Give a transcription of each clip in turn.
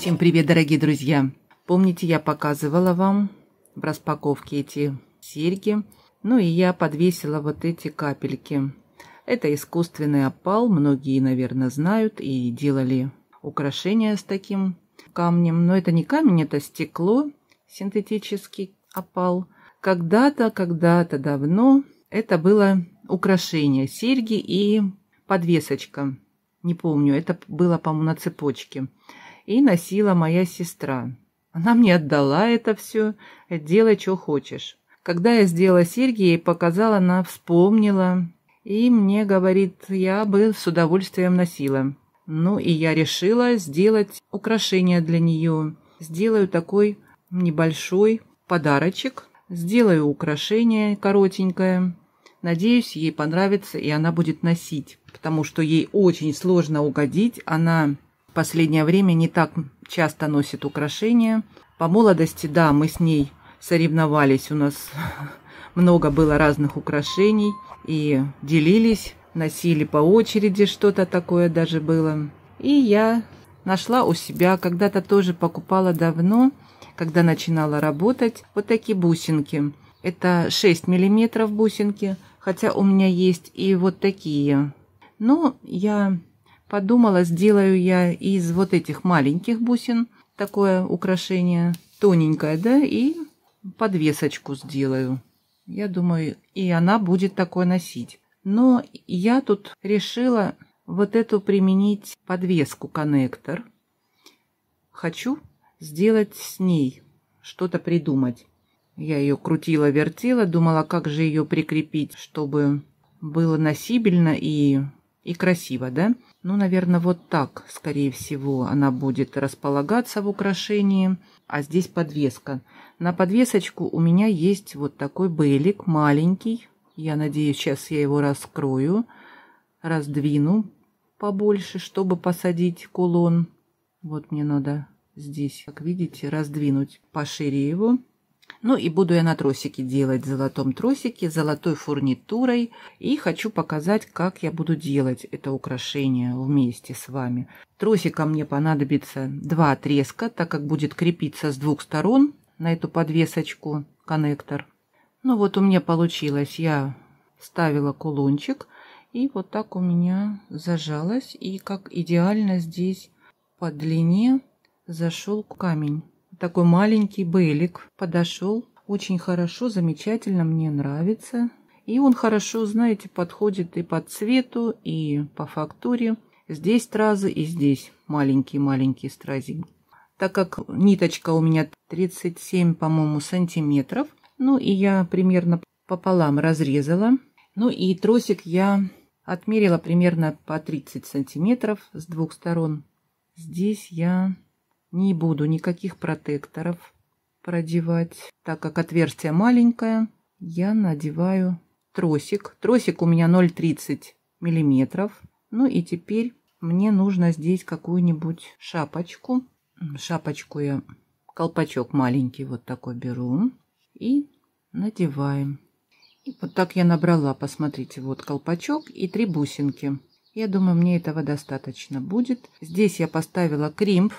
Всем привет, дорогие друзья! Помните, я показывала вам в распаковке эти серьги? Ну и я подвесила вот эти капельки. Это искусственный опал, многие, наверное, знают и делали украшения с таким камнем. Но это не камень, это стекло, синтетический опал. Когда-то давно это было украшение, серьги и подвесочка. Не помню, это было, по-моему, на цепочке. И носила моя сестра. Она мне отдала это все, делай, что хочешь. Когда я сделала серьги, ей показала, она вспомнила. И мне говорит, я бы с удовольствием носила. Ну и я решила сделать украшение для нее. Сделаю такой небольшой подарочек. Сделаю украшение коротенькое. Надеюсь, ей понравится и она будет носить. Потому что ей очень сложно угодить. Она в последнее время не так часто носит украшения. По молодости, да, мы с ней соревновались. У нас много было разных украшений. И делились, носили по очереди, что-то такое даже было. И я нашла у себя, когда-то тоже покупала давно, когда начинала работать, вот такие бусинки. Это 6 миллиметров бусинки, хотя у меня есть и вот такие. Но я подумала, сделаю я из вот этих маленьких бусин такое украшение, тоненькое, да, и подвесочку сделаю. Я думаю, и она будет такое носить. Но я тут решила вот эту применить подвеску, коннектор. Хочу сделать с ней, что-то придумать. Я ее крутила, вертела, думала, как же ее прикрепить, чтобы было носибельно и красиво, да? Ну, наверное, вот так, скорее всего, она будет располагаться в украшении. А здесь подвеска. На подвесочку у меня есть вот такой белик маленький. Я надеюсь, сейчас я его раскрою, раздвину побольше, чтобы посадить кулон. Вот мне надо здесь, как видите, раздвинуть пошире его. Ну и буду я на тросике делать, в золотом тросике, с золотой фурнитурой. И хочу показать, как я буду делать это украшение вместе с вами. Тросика мне понадобится 2 отрезка, так как будет крепиться с 2 сторон на эту подвесочку коннектор. Ну вот у меня получилось. Я вставила кулончик. И вот так у меня зажалось. И как идеально здесь по длине зашел камень. Такой маленький белик подошел. Очень хорошо, замечательно, мне нравится. И он хорошо, знаете, подходит и по цвету, и по фактуре. Здесь стразы, и здесь маленький стразик. Так как ниточка у меня 37, по-моему, сантиметров. Ну и я примерно пополам разрезала. Ну и тросик я отмерила примерно по 30 сантиметров с 2 сторон. Здесь я не буду никаких протекторов продевать, так как отверстие маленькое. Я надеваю тросик. Тросик у меня 0,30 миллиметров. Ну и теперь мне нужно здесь какую-нибудь шапочку. Шапочку я, колпачок маленький вот такой беру и надеваем. И вот так я набрала, посмотрите, вот колпачок и 3 бусинки. Я думаю, мне этого достаточно будет. Здесь я поставила кримп.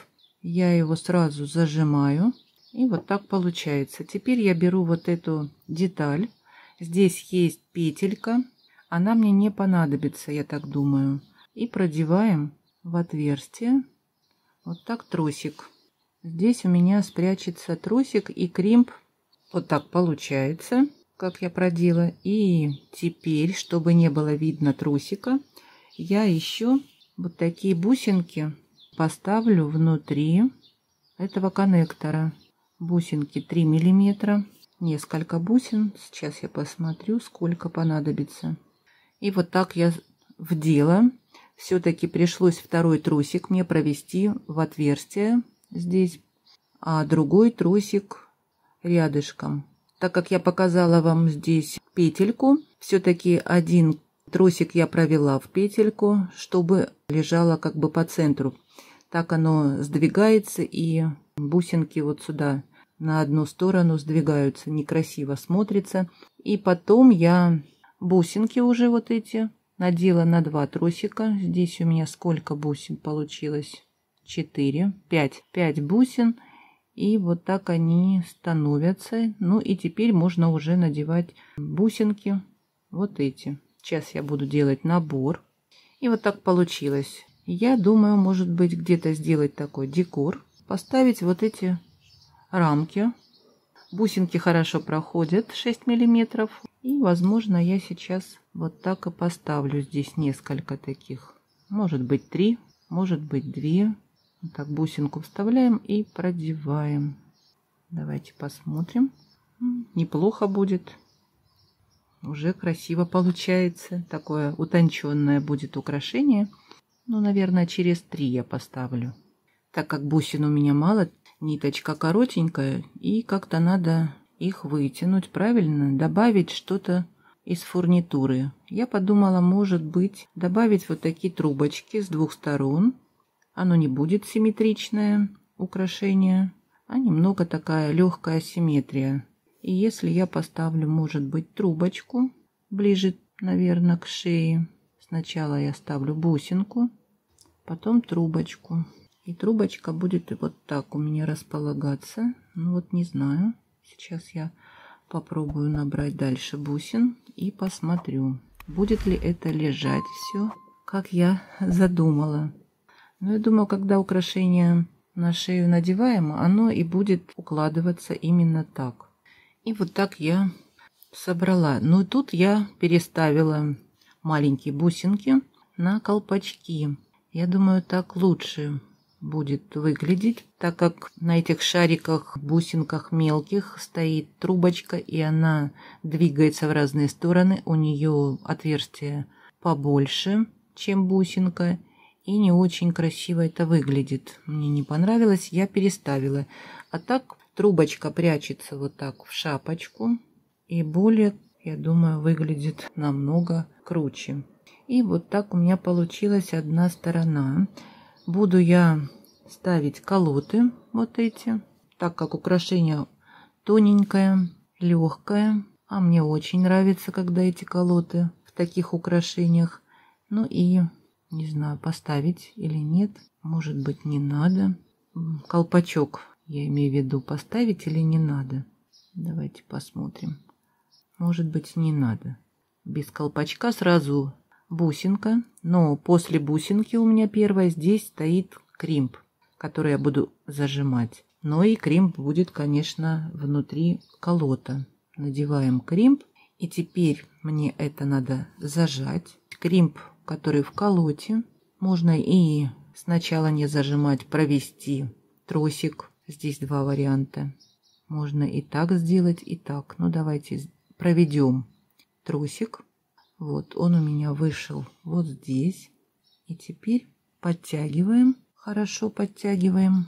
Я его сразу зажимаю. И вот так получается. Теперь я беру вот эту деталь. Здесь есть петелька. Она мне не понадобится, я так думаю. И продеваем в отверстие. Вот так тросик. Здесь у меня спрячется тросик и кримп. Вот так получается, как я продела. И теперь, чтобы не было видно тросика, я еще вот такие бусинки поставлю внутри этого коннектора. Бусинки 3 миллиметра. Несколько бусин. Сейчас я посмотрю, сколько понадобится. И вот так я вдела. Все-таки пришлось второй тросик мне провести в отверстие здесь, а другой тросик рядышком. Так как я показала вам здесь петельку, все-таки один тросик я провела в петельку, чтобы лежало как бы по центру. Так оно сдвигается, и бусинки вот сюда на одну сторону сдвигаются. Некрасиво смотрится. И потом я бусинки уже вот эти надела на 2 тросика. Здесь у меня сколько бусин получилось? 4, 5 бусин. И вот так они становятся. Ну и теперь можно уже надевать бусинки. Вот эти. Сейчас я буду делать набор. И вот так получилось. Я думаю, может быть, где-то сделать такой декор. Поставить вот эти рамки. Бусинки хорошо проходят 6 миллиметров. И, возможно, я сейчас вот так и поставлю. Здесь несколько таких. Может быть 3, может быть 2. Вот так бусинку вставляем и продеваем. Давайте посмотрим. Неплохо будет. Уже красиво получается. Такое утонченное будет украшение. Ну, наверное, через 3 я поставлю. Так как бусин у меня мало, ниточка коротенькая, и как-то надо их вытянуть, правильно, добавить что-то из фурнитуры. Я подумала, может быть, добавить вот такие трубочки с 2 сторон. Оно не будет симметричное украшение, а немного такая легкая симметрия. И если я поставлю, может быть, трубочку ближе, наверное, к шее. Сначала я ставлю бусинку, потом трубочку. И трубочка будет вот так у меня располагаться. Ну вот не знаю. Сейчас я попробую набрать дальше бусин и посмотрю, будет ли это лежать все, как я задумала. Но я думаю, когда украшение на шею надеваем, оно и будет укладываться именно так. И вот так я собрала. Но тут я переставила маленькие бусинки на колпачки. Я думаю, так лучше будет выглядеть, так как на этих шариках, бусинках мелких стоит трубочка, и она двигается в разные стороны. У нее отверстие побольше, чем бусинка. И не очень красиво это выглядит. Мне не понравилось, я переставила. А так трубочка прячется вот так в шапочку. И более, я думаю, выглядит намного круче. И вот так у меня получилась одна сторона. Буду я ставить колоты вот эти. Так как украшение тоненькое, легкое. А мне очень нравится, когда эти колоты в таких украшениях. Ну и... не знаю, поставить или нет. Может быть, не надо. Колпачок, я имею в виду, поставить или не надо. Давайте посмотрим. Может быть, не надо. Без колпачка сразу бусинка. Но после бусинки у меня первая здесь стоит кримп, который я буду зажимать. Но и кримп будет, конечно, внутри колота. Надеваем кримп. И теперь мне это надо зажать. Кримп, который в колоте. Можно и сначала не зажимать, провести тросик. Здесь 2 варианта. Можно и так сделать, и так. Ну, давайте проведем тросик. Вот, он у меня вышел вот здесь. И теперь подтягиваем. Хорошо подтягиваем.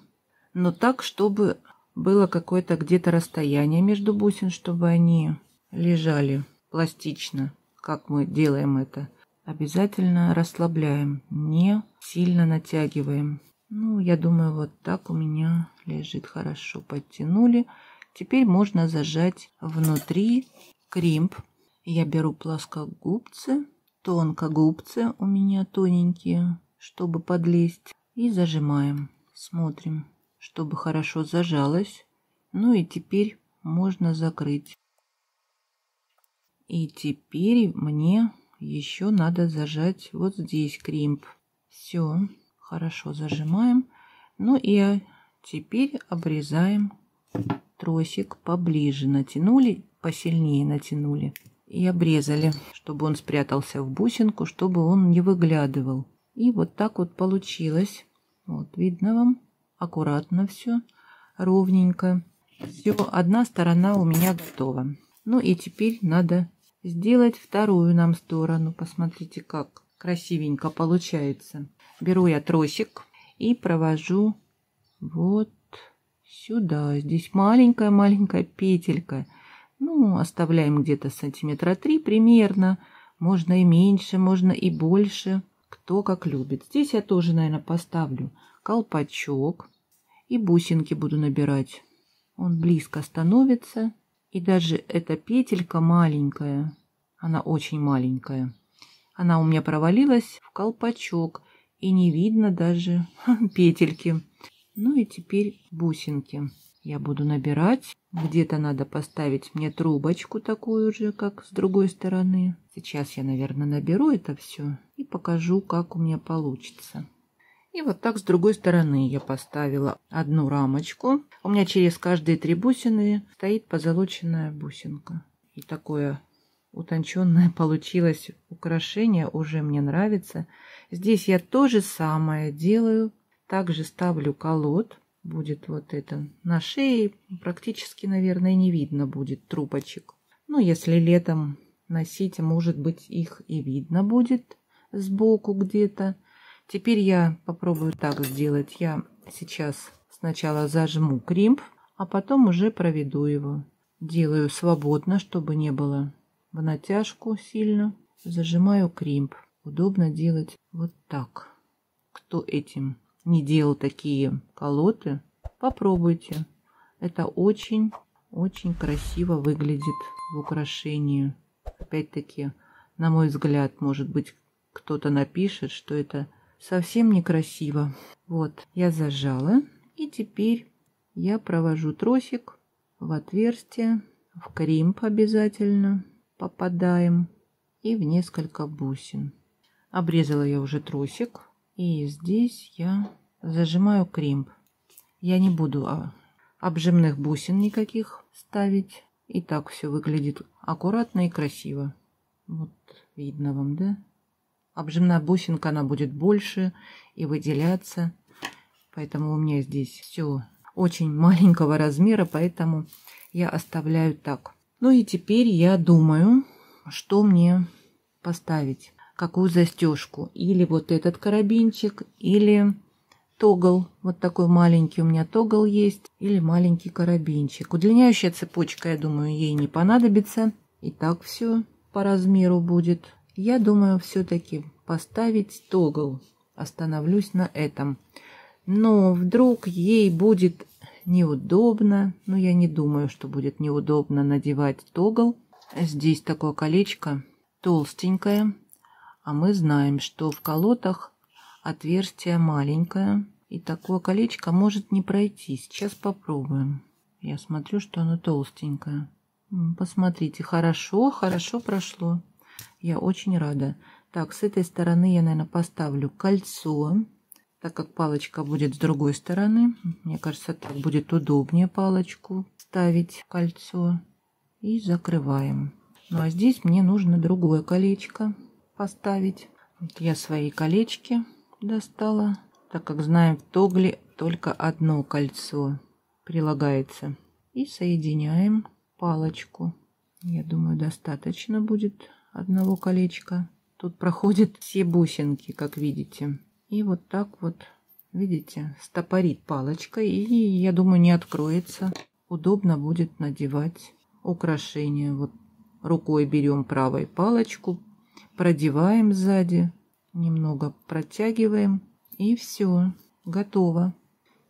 Но так, чтобы было какое-то где-то расстояние между бусин, чтобы они лежали пластично, как мы делаем это. Обязательно расслабляем, не сильно натягиваем. Ну, я думаю, вот так у меня лежит хорошо. Подтянули. Теперь можно зажать внутри кримп. Я беру плоскогубцы, тонкогубцы у меня тоненькие, чтобы подлезть. И зажимаем. Смотрим, чтобы хорошо зажалось. Ну и теперь можно закрыть. И теперь мне... еще надо зажать вот здесь кримп. Все, хорошо зажимаем. Ну и теперь обрезаем тросик поближе. Натянули, посильнее натянули. И обрезали, чтобы он спрятался в бусинку, чтобы он не выглядывал. И вот так вот получилось. Вот, видно вам? Аккуратно все, ровненько. Все, одна сторона у меня готова. Ну и теперь надо... сделать вторую нам сторону. Посмотрите, как красивенько получается. Беру я тросик и провожу вот сюда. Здесь маленькая-маленькая петелька. Ну, оставляем где-то сантиметра 3 примерно. Можно и меньше, можно и больше. Кто как любит. Здесь я тоже, наверное, поставлю колпачок. И бусинки буду набирать. Он близко становится. И даже эта петелька маленькая, она очень маленькая, она у меня провалилась в колпачок. и не видно даже петельки. Ну и теперь бусинки. Я буду набирать. Где-то надо поставить мне трубочку такую же, как с другой стороны. Сейчас я, наверное, наберу это все и покажу, как у меня получится. И вот так с другой стороны я поставила одну рамочку. У меня через каждые 3 бусины стоит позолоченная бусинка. И такое утонченное получилось украшение, уже мне нравится. Здесь я то же самое делаю. Также ставлю колод. Будет вот это на шее. Практически, наверное, не видно будет трубочек. Ну, если летом носить, может быть, их и видно будет сбоку где-то. Теперь я попробую так сделать. Я сейчас сначала зажму кримп, а потом уже проведу его. Делаю свободно, чтобы не было в натяжку сильно. Зажимаю кримп. Удобно делать вот так. Кто этим не делал такие колоты, попробуйте. Это очень красиво выглядит в украшении. Опять-таки, на мой взгляд, может быть, кто-то напишет, что это совсем некрасиво. Вот, я зажала. И теперь я провожу тросик в отверстие. В кримп обязательно попадаем. И в несколько бусин. Обрезала я уже тросик. И здесь я зажимаю кримп. Я не буду обжимных бусин никаких ставить. И так все выглядит аккуратно и красиво. Вот видно вам, да? Обжимная бусинка, она будет больше и выделяться. Поэтому у меня здесь все очень маленького размера, поэтому я оставляю так. Ну и теперь я думаю, что мне поставить. Какую застежку. Или вот этот карабинчик, или тогл. Вот такой маленький у меня тогл есть. Или маленький карабинчик. Удлиняющая цепочка, я думаю, ей не понадобится. И так все по размеру будет. Я думаю, все-таки поставить тогл. Остановлюсь на этом. Но вдруг ей будет неудобно. Но я не думаю, что будет неудобно надевать тогл. Здесь такое колечко толстенькое. А мы знаем, что в колотах отверстие маленькое. И такое колечко может не пройти. Сейчас попробуем. Я смотрю, что оно толстенькое. Посмотрите, хорошо прошло. Я очень рада. Так, с этой стороны я, наверное, поставлю кольцо. Так как палочка будет с другой стороны. Мне кажется, так будет удобнее палочку ставить в кольцо. И закрываем. Ну а здесь мне нужно другое колечко поставить. Вот я свои колечки достала. Так как знаем, в тогле только одно кольцо прилагается. И соединяем палочку. Я думаю, достаточно будет одного колечка. Тут проходят все бусинки, как видите. И вот так вот, видите, стопорит палочка. И я думаю, не откроется. Удобно будет надевать украшения. Вот рукой берем правой палочку. Продеваем сзади, немного протягиваем, и все, готово.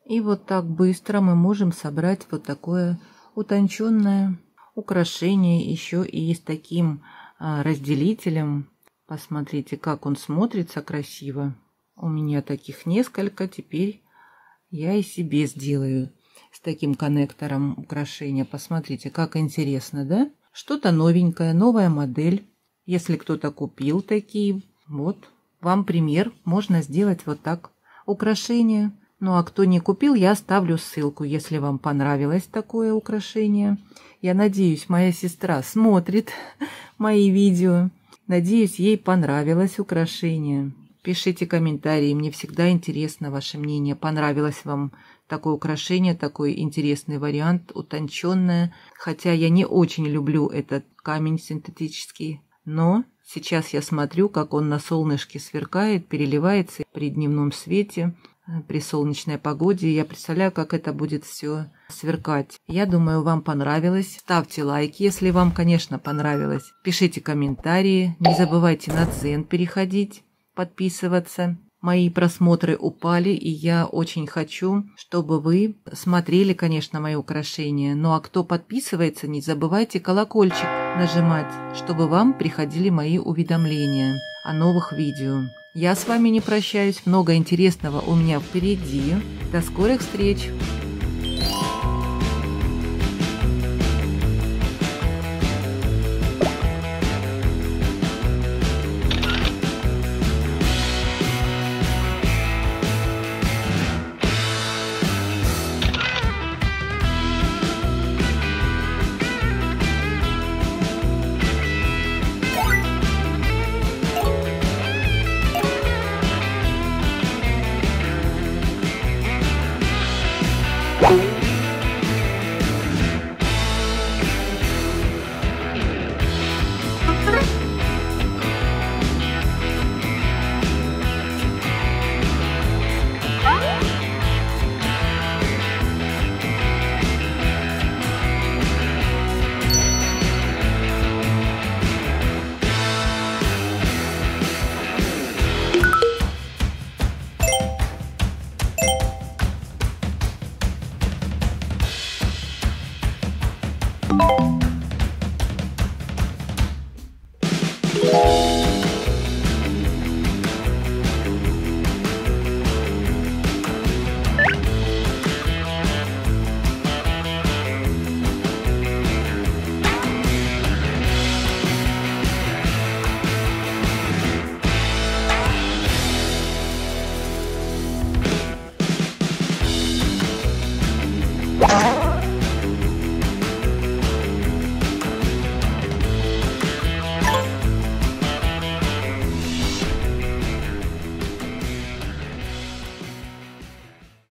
И вот так быстро мы можем собрать вот такое утонченное украшение, еще и с таким разделителем. Посмотрите, как он смотрится красиво. У меня таких несколько, теперь я и себе сделаю с таким коннектором украшения. Посмотрите, как интересно, да? Что-то новенькое, новая модель. Если кто-то купил такие, вот вам пример. Можно сделать вот так украшение. Ну а кто не купил, я оставлю ссылку, если вам понравилось такое украшение. Я надеюсь, моя сестра смотрит мои видео. Надеюсь, ей понравилось украшение. Пишите комментарии, мне всегда интересно ваше мнение. Понравилось вам такое украшение, такой интересный вариант, утонченное. Хотя я не очень люблю этот камень синтетический. Но сейчас я смотрю, как он на солнышке сверкает, переливается при дневном свете, при солнечной погоде. Я представляю, как это будет все сверкать. Я думаю, вам понравилось. Ставьте лайк, если вам, конечно, понравилось. Пишите комментарии. Не забывайте на Дзен переходить, подписываться. Мои просмотры упали, и я очень хочу, чтобы вы смотрели, конечно, мои украшения. Ну а кто подписывается, не забывайте колокольчик нажимать, чтобы вам приходили мои уведомления о новых видео. Я с вами не прощаюсь. Много интересного у меня впереди. До скорых встреч! Bye.